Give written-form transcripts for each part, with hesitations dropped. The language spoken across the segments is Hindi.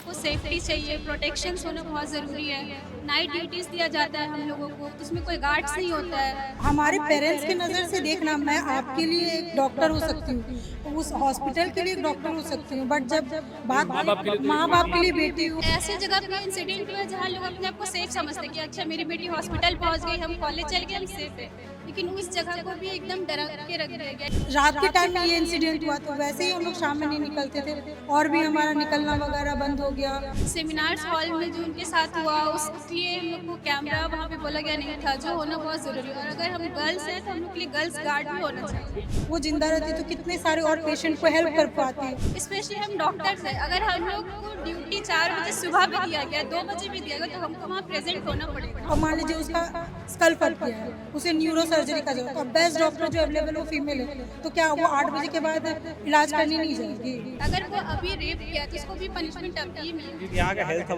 को सेफ्टी चाहिए, प्रोटेक्शंस होना बहुत ज़रूरी है। नाइट ड्यूटीज़ दिया जाता है हम लोगों को, तो उसमें कोई गार्ड्स नहीं होता है। हमारे पेरेंट्स की नज़र से देखना, मैं आपके लिए एक डॉक्टर हो सकती हूँ, उस हॉस्पिटल के लिए एक डॉक्टर हो सकती हूँ, बट जब एक बात माँ-बाप के लिए तो एक माँ-बाप के बेटी लिए बेटी हूँ। ऐसी जगह पे इंसिडेंट हुआ है जहाँ लोग अपने आप को सेफ समझते हैं कि अच्छा मेरी बेटी हॉस्पिटल पहुँच गई, हम कॉलेज चल गए, हम सेफ है। लेकिन उस जगह को भी एकदम डरा के रख दिया गया। रात के टाइम में ये इंसिडेंट हुआ तो वैसे ही हम लोग शाम में नहीं निकलते थे, और भी हमारा निकलना वगैरह बंद हो गया। सेमिनार्स हॉल में जो उनके साथ हुआ उसलिए हम लोग को कैमरा वहाँ पे बोला गया नहीं था, जो होना बहुत ज़रूरी है। और अगर हम गर्ल्स हैं तो हम लोग के लिए गर्ल्स गार्ड भी होना चाहिए। वो जिंदा रहती तो कितने सारे और पेशेंट को हेल्प कर पाती। स्पेशली हम डॉक्टर्स हैं, अगर हम लोग को ड्यूटी 4 बजे सुबह भी दिया गया, 2 बजे भी दिया गया, तो हमको वहाँ प्रेज़ेंट होना पड़ेगा। और मान लीजिए उसका स्कल फट गया है, उसे न्यूरो सर्जरी का जरूरत है, और बेस्ट डॉक्टर जो अवेलेबल वो फीमेल है, तो क्या वो 8 बजे के बाद इलाज करने नहीं जाएगी? अगर वो अभी रेप किया तो उसको भी पनिशमेंट अभी मिलेगी। यहाँ का हेल्थ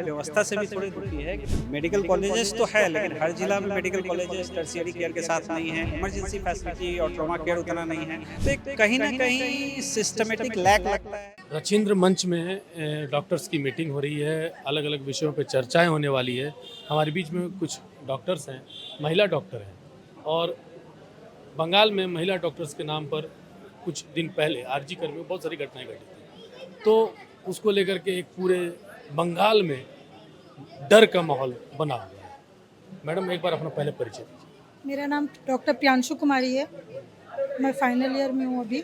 व्यवस्था से भी थोड़ी दुखी है। मेडिकल कॉलेजेस तो है, लेकिन हर जिला में मेडिकल कॉलेजेस टर्शियरी केयर के साथ नहीं है, इमरजेंसी फैसिलिटी और ट्रॉमा केयर उतना नहीं है, तो एक कहीं ना कहीं सिस्टमेटिक लैक लगता है। रचिंद्र मंच में डॉक्टर्स की मीटिंग हो रही है, अलग अलग विषयों पे चर्चाएं होने वाली है। हमारे बीच में कुछ डॉक्टर्स हैं, महिला डॉक्टर हैं, और बंगाल में महिला डॉक्टर्स के नाम पर कुछ दिन पहले आरजी कर में बहुत सारी घटनाएं घटी थी, तो उसको लेकर के एक पूरे बंगाल में डर का माहौल बना हुआ है। मैडम, एक बार अपना पहले परिचय दीजिए। मेरा नाम डॉक्टर प्रियांशु कुमारी है, मैं फाइनल ईयर में हूँ अभी।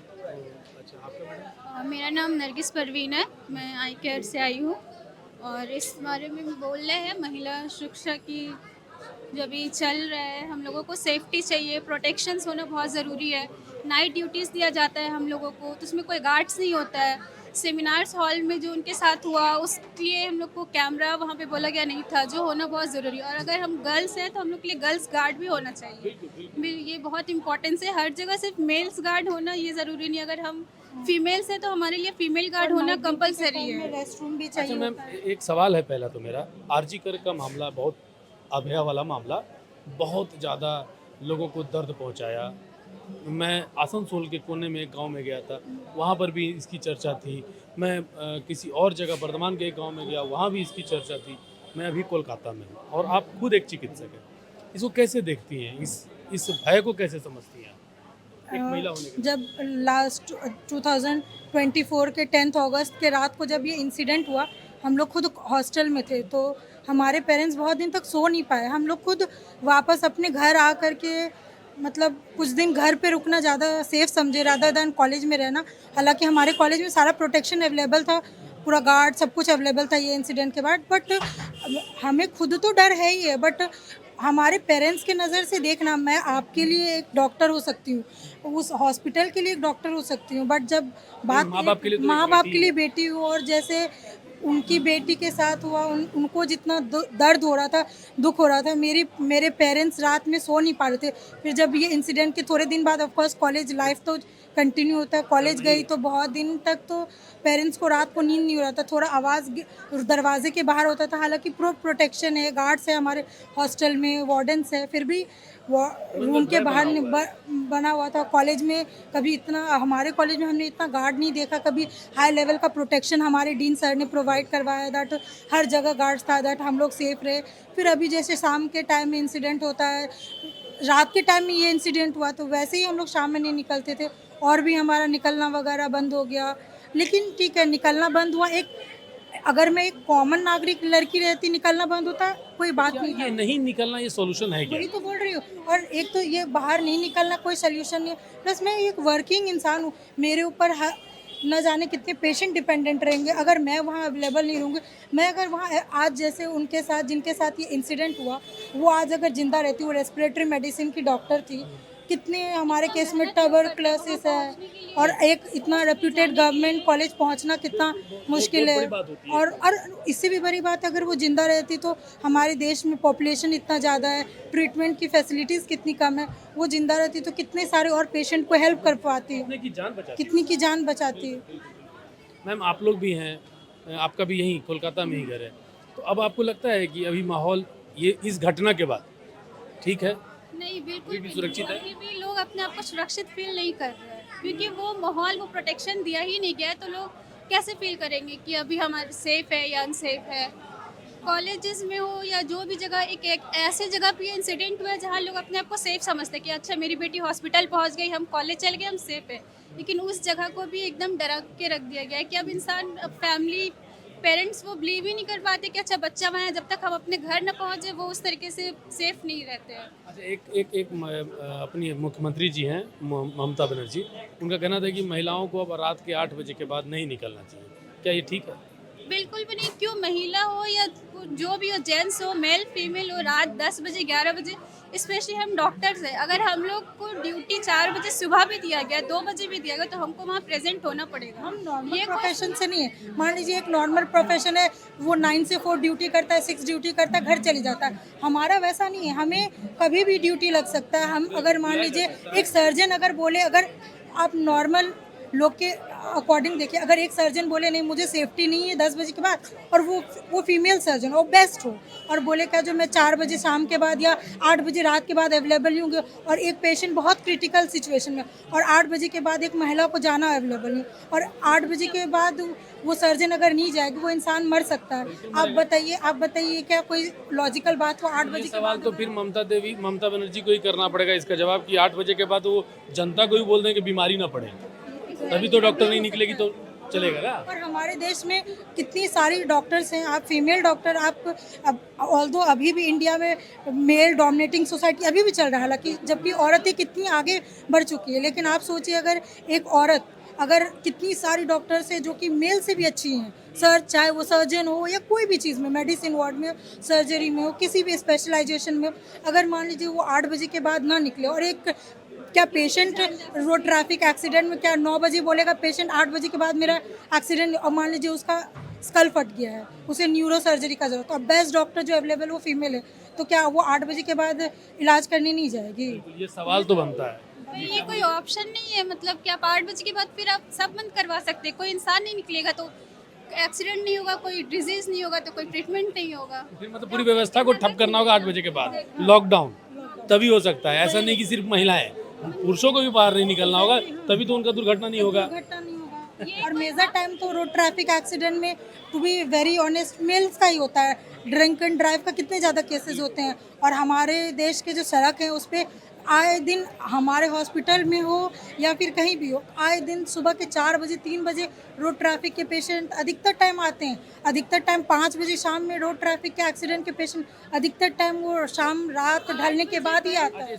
मेरा नाम नरगिस परवीन है, मैं आई केयर से आई हूँ और इस बारे में बोल रहे हैं महिला सुरक्षा की। जो अभी चल रहा है, हम लोगों को सेफ्टी चाहिए, प्रोटेक्शंस होना बहुत ज़रूरी है। नाइट ड्यूटीज़ दिया जाता है हम लोगों को, तो उसमें कोई गार्ड्स नहीं होता है। सेमिनार्स हॉल में जो उनके साथ हुआ उसलिए हम लोग को कैमरा वहाँ पे बोला गया नहीं था, जो होना बहुत ज़रूरी है। और अगर हम गर्ल्स हैं तो हम लोग के लिए गर्ल्स गार्ड भी होना चाहिए। ये बहुत इंपॉर्टेंस है, हर जगह सिर्फ मेल्स गार्ड होना ये ज़रूरी नहीं। अगर हम फीमेल्स हैं तो हमारे लिए फीमेल गार्ड होना कंपलसरी है। रेस्ट रूम भी अच्छा चाहिए मैम, होता है। एक सवाल है पहला तो मेरा। आरजी कर का मामला बहुत अभया वाला मामला, बहुत ज़्यादा लोगों को दर्द पहुंचाया। मैं आसनसोल के कोने में एक गांव में गया था, वहां पर भी इसकी चर्चा थी। मैं किसी और जगह बर्धमान के एक गांव में गया, वहां भी इसकी चर्चा थी। मैं अभी कोलकाता में हूँ, और आप खुद एक चिकित्सक हैं। इसको कैसे देखती हैं, इस भय को कैसे समझती हैं एक महिला होने के जब लास्ट 2024 के 10 अगस्त के रात को जब ये इंसिडेंट हुआ, हम लोग खुद हॉस्टल में थे, तो हमारे पेरेंट्स बहुत दिन तक सो नहीं पाए। हम लोग खुद वापस अपने घर आ कर के, मतलब कुछ दिन घर पे रुकना ज़्यादा सेफ समझे रादर देन कॉलेज में रहना। हालांकि हमारे कॉलेज में सारा प्रोटेक्शन अवेलेबल था, पूरा गार्ड सब कुछ अवेलेबल था ये इंसिडेंट के बाद, बट हमें खुद तो डर है ही है, बट हमारे पेरेंट्स के नज़र से देखना, मैं आपके लिए एक डॉक्टर हो सकती हूँ, उस हॉस्पिटल के लिए एक डॉक्टर हो सकती हूँ, बट जब बात माँ-बाप के लिए तो एक माँ बाप बेटी के लिए बेटी हूँ, और जैसे उनकी बेटी के साथ हुआ, उनको जितना दर्द हो रहा था, दुख हो रहा था, मेरे पेरेंट्स रात में सो नहीं पा रहे थे। फिर जब ये इंसिडेंट के थोड़े दिन बाद, ऑफ कोर्स कॉलेज लाइफ तो कंटिन्यू होता है, कॉलेज गई तो बहुत दिन तक तो पेरेंट्स को रात को नींद नहीं हो रहा था, थोड़ा आवाज़ दरवाजे के बाहर होता था। हालांकि प्रोटेक्शन है, गार्ड्स है हमारे हॉस्टल में, वार्डन्स है, फिर भी रूम के बाहर बना हुआ था। कॉलेज में कभी इतना, हमारे कॉलेज में हमने इतना गार्ड नहीं देखा, कभी हाई लेवल का प्रोटेक्शन हमारे डीन सर ने प्रोवाइड करवाया, दैट हर जगह गार्ड्स था, दैट हम लोग सेफ रहे। फिर अभी जैसे शाम के टाइम में इंसिडेंट होता है, रात के टाइम में ये इंसिडेंट हुआ, तो वैसे ही हम लोग शाम में नहीं निकलते थे, और भी हमारा निकलना वगैरह बंद हो गया। लेकिन ठीक है, निकलना बंद हुआ। एक, अगर मैं एक कॉमन नागरिक लड़की रहती, निकलना बंद होता, कोई बात क्या नहीं ये था। नहीं निकलना ये सॉल्यूशन है क्या? वही तो बोल रही हूँ। और एक तो ये बाहर नहीं निकलना कोई सोल्यूशन नहीं है, प्लस मैं एक वर्किंग इंसान हूँ, मेरे ऊपर न जाने कितने पेशेंट डिपेंडेंट रहेंगे अगर मैं वहाँ अवेलेबल नहीं रहूँगी। मैं अगर वहाँ आज जैसे उनके साथ, जिनके साथ ये इंसिडेंट हुआ, वो आज अगर जिंदा रहती, वो रेस्पिरेटरी मेडिसिन की डॉक्टर थी, कितने हमारे केस में टबर क्लासेस है, और एक इतना रेप्यूटेड गवर्नमेंट कॉलेज पहुंचना कितना मुश्किल बहुत है। बड़ी बात होती है। और इससे भी बड़ी बात, अगर वो जिंदा रहती तो हमारे देश में पॉपुलेशन इतना ज़्यादा है, ट्रीटमेंट की फैसिलिटीज़ कितनी कम है, वो जिंदा रहती तो कितने सारे और पेशेंट को हेल्प कर पाती, कितने की जान बचाती कितनी की जान बचाती। है। मैम, आप लोग भी हैं, आपका भी यहीं कोलकाता में ही घर है, तो अब आपको लगता है कि अभी माहौल ये इस घटना के बाद ठीक है? नहीं, बिल्कुल अभी भी सुरक्षित है? अभी भी लोग अपने आप को सुरक्षित फील नहीं कर रहे हैं, क्योंकि वो माहौल, वो प्रोटेक्शन दिया ही नहीं गया है, तो लोग कैसे फील करेंगे कि अभी हमारे सेफ है या अनसेफ है। कॉलेजेस में हो या जो भी जगह, एक ऐसे जगह पे इंसिडेंट हुआ है जहाँ लोग अपने आप को सेफ समझते हैं कि अच्छा मेरी बेटी हॉस्पिटल पहुँच गई, हम कॉलेज चल गए, हम सेफ है। लेकिन उस जगह को भी एकदम डरा के रख दिया गया है कि अब इंसान, अब फैमिली, पेरेंट्स वो बिलीव ही नहीं कर पाते कि अच्छा बच्चा वहाँ है, जब तक हम अपने घर न पहुँचे वो उस तरीके से सेफ नहीं रहते हैं। अच्छा, अपनी मुख्यमंत्री जी हैं ममता बनर्जी, उनका कहना था कि महिलाओं को अब रात के 8 बजे के बाद नहीं निकलना चाहिए, क्या ये ठीक है? बिल्कुल भी नहीं। क्यों, महिला हो या जो भी हो, जेंट्स हो, मेल फीमेल हो, रात 10 बजे 11 बजे, स्पेशली हम डॉक्टर्स हैं, अगर हम लोग को ड्यूटी 4 बजे सुबह भी दिया गया, 2 बजे भी दिया गया, तो हमको वहाँ प्रेजेंट होना पड़ेगा। हम नॉर्मल ये प्रोफेशन से नहीं है। मान लीजिए एक नॉर्मल प्रोफेशन है, वो 9 से 4 ड्यूटी करता है, 6 ड्यूटी करता है, घर चले जाता है। हमारा वैसा नहीं है, हमें कभी भी ड्यूटी लग सकता है। हम अगर मान लीजिए एक सर्जन अगर बोले, अगर आप नॉर्मल लोग के अकॉर्डिंग देखिए, अगर एक सर्जन बोले नहीं मुझे सेफ्टी नहीं है 10 बजे के बाद, और वो फीमेल सर्जन वो बेस्ट हो, और बोले क्या जो मैं 4 बजे शाम के बाद या 8 बजे रात के बाद अवेलेबल नहीं होंगे, और एक पेशेंट बहुत क्रिटिकल सिचुएशन में, और 8 बजे के बाद एक महिला को जाना अवेलेबल नहीं, और 8 बजे के बाद वो सर्जन अगर नहीं जाएगी, वो इंसान मर सकता है। आप बताइए क्या कोई लॉजिकल बात हो 8 बजे के सवाल बाद? तो फिर ममता बनर्जी को ही करना पड़ेगा इसका जवाब, कि 8 बजे के बाद वो जनता को ही बोल दें कि बीमारी ना पड़े, तभी तो डॉक्टर नहीं निकलेगी तो चलेगा ना। और हमारे देश में कितनी सारी डॉक्टर्स हैं, आप फीमेल डॉक्टर, आप ऑल्दो अभी भी इंडिया में मेल डोमिनेटिंग सोसाइटी अभी भी चल रहा है, हालांकि जबकि औरतें कितनी आगे बढ़ चुकी है, लेकिन आप सोचिए अगर एक औरत, अगर कितनी सारी डॉक्टर्स हैं जो कि मेल से भी अच्छी हैं, सर चाहे वो सर्जन हो या कोई भी चीज़ में, मेडिसिन वार्ड में, सर्जरी में हो, किसी भी स्पेशलाइजेशन में, अगर मान लीजिए वो 8 बजे के बाद ना निकले, और एक क्या पेशेंट रोड ट्रैफिक एक्सीडेंट में क्या 9 बजे बोलेगा पेशेंट 8 बजे के बाद मेरा एक्सीडेंट, और मान लीजिए उसका स्कल फट गया है, उसे न्यूरो सर्जरी का जरूरत, अब बेस्ट डॉक्टर जो अवेलेबल वो फीमेल है, तो क्या वो 8 बजे के बाद इलाज करने नहीं जाएगी? ये सवाल तो बनता है। ये कोई ऑप्शन नहीं है, मतलब कि आप 8 बजे के बाद फिर आप सब बंद करवा सकते हैं। कोई इंसान नहीं निकलेगा तो एक्सीडेंट नहीं होगा, कोई डिजीज नहीं होगा, तो कोई ट्रीटमेंट नहीं होगा। फिर मतलब पूरी व्यवस्था को ठप करना होगा 8 बजे के बाद, लॉकडाउन, तभी हो सकता है। ऐसा नहीं कि सिर्फ महिलाएं, पुरुषों को भी बाहर नहीं निकलना होगा, तभी तो उनका दुर्घटना नहीं होगा। दुर्घटना नहीं होगा। और मेजर टाइम तो रोड ट्रैफिक एक्सीडेंट में, to be very honest, males का ही होता है। ड्रिंक एंड ड्राइव का कितने ज़्यादा केसेस होते हैं, और हमारे देश के जो सड़क हैं उस पर आए दिन, हमारे हॉस्पिटल में हो या फिर कहीं भी हो, आए दिन सुबह के 4 बजे 3 बजे रोड ट्रैफिक के पेशेंट अधिकतर टाइम आते हैं। अधिकतर टाइम 5 बजे शाम में रोड ट्रैफिक के एक्सीडेंट के पेशेंट अधिकतर टाइम वो शाम रात ढलने के बाद ही आता है।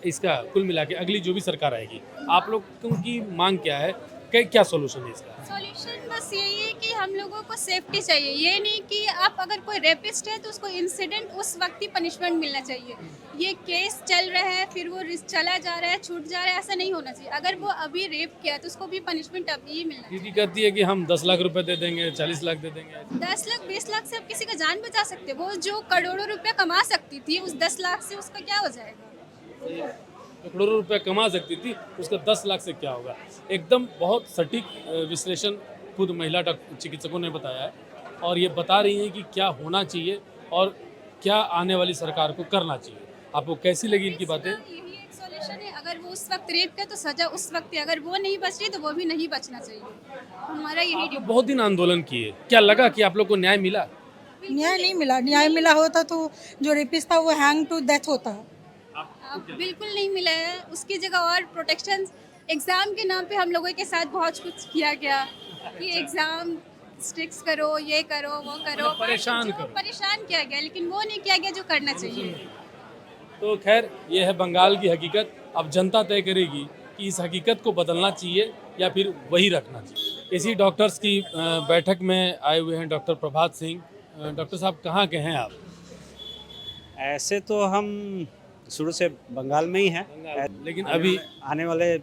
इसका कुल मिला के अगली जो भी सरकार आएगी, आप लोगों की मांग क्या है, क्या सोल्यूशन है इसका? सॉल्यूशन बस यही है कि हम लोगों को सेफ्टी चाहिए। ये नहीं कि आप अगर कोई रेपिस्ट है तो उसको इंसिडेंट उस वक्त ही पनिशमेंट मिलना चाहिए। ये केस चल रहा है, फिर वो चला जा रहा है, छूट जा रहा है, ऐसा नहीं होना चाहिए। अगर वो अभी रेप किया तो उसको भी पनिशमेंट अभी ही मिलना चाहिए। दीदी कहती है कि हम 10 लाख रुपए दे देंगे, 40 लाख दे देंगे। 10 लाख 20 लाख से आप किसी का जान बचा सकते हैं। वो जो करोड़ों रुपया कमा सकती थी, उस 10 लाख से उसका क्या हो जाएगा? तो करोड़ों रुपया कमा सकती थी, उसका 10 लाख से क्या होगा? एकदम बहुत सटीक विश्लेषण खुद महिला चिकित्सकों ने बताया है, और ये बता रही हैं कि क्या होना चाहिए और क्या आने वाली सरकार को करना चाहिए। आपको कैसी लगी इनकी बातें? यही एक सॉल्यूशन है। अगर वो उस वक्त रेप किया तो सजा उस वक्त है, अगर वो नहीं बच रही तो वो भी नहीं बचना चाहिए। हमारा यही आप लोग बहुत दिन आंदोलन किए, क्या लगा कि आप लोग को न्याय मिला? न्याय नहीं मिला। न्याय मिला होता तो जो रेपिस्ट था वो हैंग टू डेथ होता। अब बिल्कुल नहीं मिला है। उसकी जगह और प्रोटेक्शन, एग्ज़ाम के नाम पे हम लोगों के साथ बहुत कुछ किया गया कि एग्ज़ाम स्ट्रिक्स करो, ये करो, वो करो, परेशान जो करो। परेशान किया गया, लेकिन वो नहीं किया गया जो करना चाहिए। तो खैर, ये है बंगाल की हकीकत। अब जनता तय करेगी कि इस हकीकत को बदलना चाहिए या फिर वही रखना चाहिए। इसी डॉक्टर्स की बैठक में आए हुए हैं डॉक्टर प्रभात सिंह। डॉक्टर साहब, कहाँ के हैं आप? ऐसे तो हम शुरू से बंगाल में ही हैं, लेकिन अभी आने वाले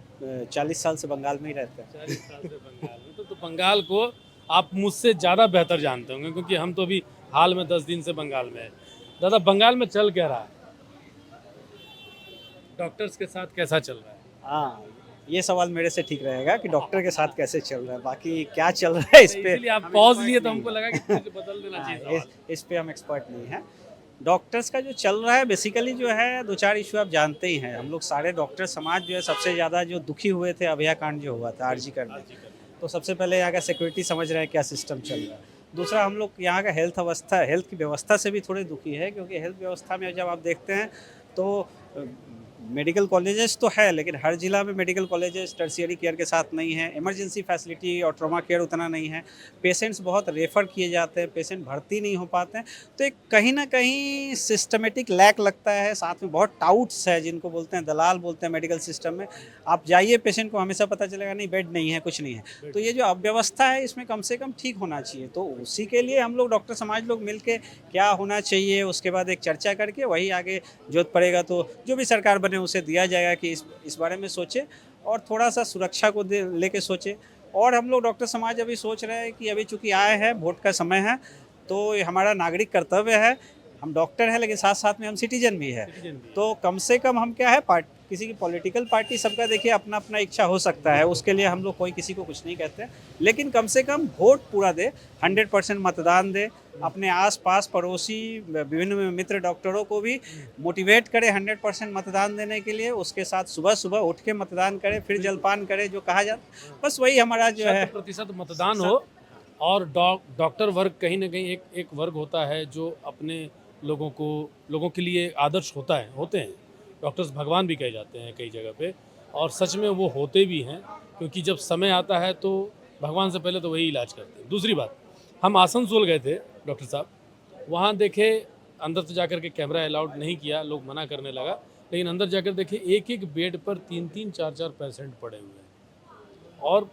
40 साल से बंगाल में ही रहते हैं। 40 साल से बंगाल में, तो बंगाल को आप मुझसे ज़्यादा बेहतर जानते होंगे, क्योंकि हम तो अभी हाल में 10 दिन से बंगाल में हैं। दादा, बंगाल में चल क्या रहा है? डॉक्टर्स के साथ कैसा चल रहा है? हाँ, ये सवाल मेरे से ठीक रहेगा कि डॉक्टर के साथ कैसे चल रहा है, बाकी क्या चल रहा है इस पे इसलिए आप पॉज लिए तो हमको लगा कि कुछ बदल देना चाहिए सवाल। इस पे हम एक्सपर्ट नहीं हैं। डॉक्टर्स का जो चल रहा है बेसिकली जो है 2-4 इशू आप जानते ही हैं। हम लोग सारे डॉक्टर समाज जो है सबसे ज़्यादा जो दुखी हुए थे अभया कांड जो हुआ था आरजी कर में, तो सबसे पहले यहाँ का सिक्योरिटी समझ रहे हैं क्या सिस्टम चल रहा है। दूसरा, हम लोग यहाँ का हेल्थ की व्यवस्था से भी थोड़े दुखी है, क्योंकि हेल्थ व्यवस्था में जब आप देखते हैं तो मेडिकल कॉलेजेस तो है, लेकिन हर ज़िला में मेडिकल कॉलेजेस टर्शियरी केयर के साथ नहीं है। इमरजेंसी फैसिलिटी और ट्रॉमा केयर उतना नहीं है। पेशेंट्स बहुत रेफ़र किए जाते हैं, पेशेंट भर्ती नहीं हो पाते हैं। तो एक कहीं ना कहीं सिस्टमेटिक लैक लगता है। साथ में बहुत टाउट्स है, जिनको बोलते हैं दलाल बोलते हैं मेडिकल सिस्टम में। आप जाइए, पेशेंट को हमेशा पता चलेगा नहीं बेड नहीं है, कुछ नहीं है। तो ये जो अव्यवस्था है, इसमें कम से कम ठीक होना चाहिए। तो उसी के लिए हम लोग डॉक्टर समाज लोग मिल के क्या होना चाहिए, उसके बाद एक चर्चा करके वही आगे जरूरत पड़ेगा तो जो भी सरकार बने उसे दिया जाएगा कि इस बारे में सोचे और थोड़ा सा सुरक्षा को लेके सोचे। और हम लोग डॉक्टर समाज अभी सोच रहे हैं कि अभी चूंकि आए हैं, वोट का समय है, तो ये हमारा नागरिक कर्तव्य है। हम डॉक्टर हैं, लेकिन साथ साथ में हम सिटीजन भी है। तो कम से कम हम क्या है, किसी की पॉलिटिकल पार्टी सबका देखिए अपना अपना इच्छा हो सकता है, उसके लिए हम लोग कोई किसी को कुछ नहीं कहते, लेकिन कम से कम वोट पूरा दे, 100% मतदान दे। अपने आसपास पड़ोसी विभिन्न मित्र डॉक्टरों को भी मोटिवेट करे 100% मतदान देने के लिए। उसके साथ सुबह सुबह उठ के मतदान करे, फिर जलपान करे, जो कहा जाता। बस वही हमारा जो है 100% मतदान हो। और डॉक्टर वर्ग कहीं ना कहीं एक वर्ग होता है जो अपने लोगों के लिए आदर्श होते हैं। डॉक्टर्स भगवान भी कहे जाते हैं कई जगह पे, और सच में वो होते भी हैं, क्योंकि जब समय आता है तो भगवान से पहले तो वही इलाज करते हैं। दूसरी बात, हम आसनसोल गए थे डॉक्टर साहब, वहाँ देखे अंदर तो जाकर के कैमरा अलाउड नहीं किया, लोग मना करने लगा, लेकिन अंदर जाकर देखे एक एक बेड पर 3-3, 4-4 पेशेंट पड़े हुए हैं। और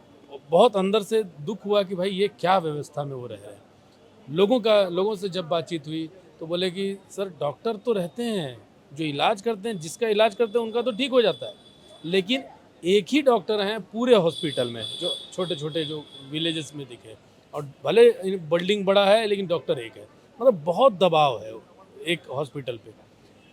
बहुत अंदर से दुख हुआ कि भाई ये क्या व्यवस्था में वो रह रहे हैं। लोगों से जब बातचीत हुई तो बोले कि सर डॉक्टर तो रहते हैं, जो इलाज करते हैं, जिसका इलाज करते हैं उनका तो ठीक हो जाता है, लेकिन एक ही डॉक्टर हैं पूरे हॉस्पिटल में, जो छोटे छोटे जो विलेजेस में दिखे, और भले बिल्डिंग बड़ा है लेकिन डॉक्टर एक है। मतलब बहुत दबाव है एक हॉस्पिटल पे।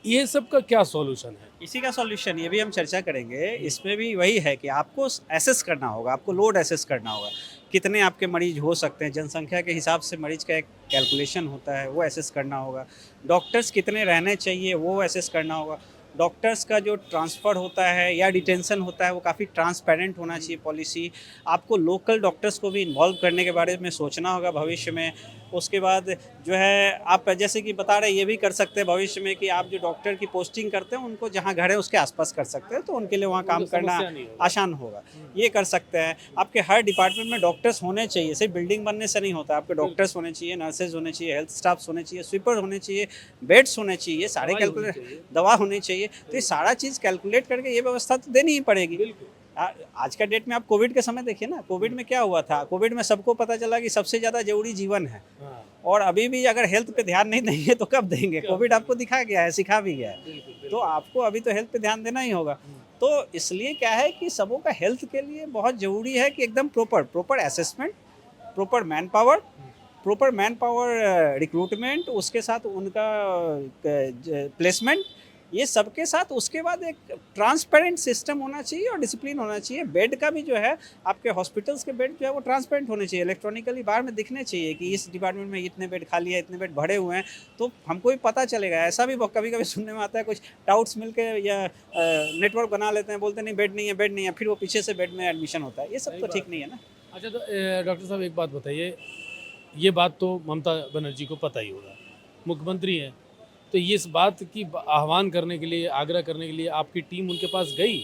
ये सब का क्या सॉल्यूशन है? इसी का सॉल्यूशन ये भी हम चर्चा करेंगे। इसमें भी वही है कि आपको एसेस करना होगा, आपको लोड एसेस करना होगा, कितने आपके मरीज हो सकते हैं, जनसंख्या के हिसाब से मरीज का एक कैलकुलेशन होता है, वो एसेस करना होगा। डॉक्टर्स कितने रहने चाहिए, वो एसेस करना होगा। डॉक्टर्स का जो ट्रांसफ़र होता है या डिटेंशन होता है, वो काफ़ी ट्रांसपेरेंट होना चाहिए पॉलिसी। आपको लोकल डॉक्टर्स को भी इन्वॉल्व करने के बारे में सोचना होगा भविष्य में। उसके बाद जो है, आप जैसे कि बता रहे, ये भी कर सकते हैं भविष्य में कि आप जो डॉक्टर की पोस्टिंग करते हैं उनको जहाँ घर है उसके आसपास कर सकते हैं, तो उनके लिए वहाँ काम करना आसान होगा। ये कर सकते हैं। आपके हर डिपार्टमेंट में डॉक्टर्स होने चाहिए, सिर्फ बिल्डिंग बनने से नहीं होता। आपके डॉक्टर्स होने चाहिए, नर्सेज होने चाहिए, हेल्थ स्टाफ्स होने चाहिए, स्वीपर होने चाहिए, बेड्स होने चाहिए, सारे कैलकुलेट, दवा होनी चाहिए। तो ये सारा चीज़ कैलकुलेट करके ये व्यवस्था तो देनी ही पड़ेगी। आज का डेट में आप कोविड के समय देखिए ना, कोविड में क्या हुआ था। कोविड में सबको पता चला कि सबसे ज़्यादा जरूरी जीवन है, और अभी भी अगर हेल्थ पे ध्यान नहीं देंगे तो कब देंगे। कोविड आपको दिखा गया है, सिखा भी गया है, तो आपको अभी तो हेल्थ पे ध्यान देना ही होगा। तो इसलिए क्या है कि सबों का हेल्थ के लिए बहुत ज़रूरी है कि एकदम proper assessment, proper man power recruitment, उसके साथ उनका प्लेसमेंट, ये सबके साथ उसके बाद एक ट्रांसपेरेंट सिस्टम होना चाहिए और डिसिप्लिन होना चाहिए। बेड का भी जो है, आपके हॉस्पिटल्स के बेड जो है वो ट्रांसपेरेंट होने चाहिए, इलेक्ट्रॉनिकली बाहर में दिखने चाहिए कि इस डिपार्टमेंट में इतने बेड खाली है, इतने बेड भरे हुए हैं, तो हमको भी पता चलेगा। ऐसा भी कभी कभी सुनने में आता है, कुछ डाउट्स मिलके या नेटवर्क बना लेते हैं, बोलते नहीं बेड नहीं है, फिर वो पीछे से बेड में एडमिशन होता है। ये सब तो ठीक नहीं है ना। अच्छा, तो डॉक्टर साहब एक बात बताइए, ये बात तो ममता बनर्जी को पता ही होगा, मुख्यमंत्री हैं, तो ये इस बात की आह्वान करने के लिए, आग्रह करने के लिए आपकी टीम उनके पास गई,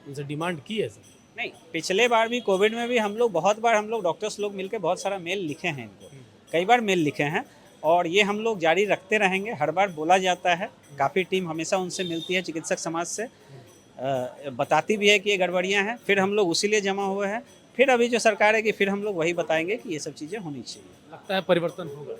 उनसे डिमांड की है सर? नहीं, पिछले बार भी कोविड में भी हम लोग बहुत बार डॉक्टर्स लोग मिलकर बहुत सारा मेल लिखे हैं इनको, कई बार मेल लिखे हैं, और ये हम लोग जारी रखते रहेंगे। हर बार बोला जाता है, काफ़ी टीम हमेशा उनसे मिलती है, चिकित्सक समाज से बताती भी है कि ये गड़बड़ियाँ हैं, फिर हम लोग उसी लिए जमा हुए हैं। फिर अभी जो सरकार है कि फिर हम लोग वही बताएंगे कि ये सब चीज़ें होनी चाहिए। लगता है परिवर्तन होगा?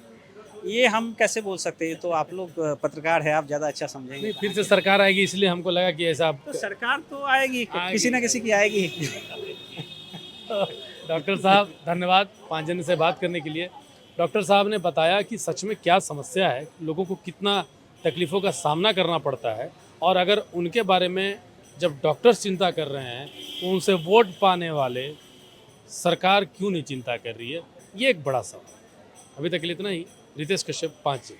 ये हम कैसे बोल सकते हैं, तो आप लोग पत्रकार हैं, आप ज़्यादा अच्छा समझेंगे। फिर से सरकार आएगी, इसलिए हमको लगा कि ऐसा तो सरकार तो आएगी, किसी न किसी की आएगी। डॉक्टर साहब धन्यवाद 5 जन से बात करने के लिए। डॉक्टर साहब ने बताया कि सच में क्या समस्या है, लोगों को कितना तकलीफ़ों का सामना करना पड़ता है, और अगर उनके बारे में जब डॉक्टर्स चिंता कर रहे हैं तो उनसे वोट पाने वाले सरकार क्यों नहीं चिंता कर रही है। ये एक बड़ा सवाल। अभी तक के लिए इतना ही। रितेश कश्यप, 5 जी।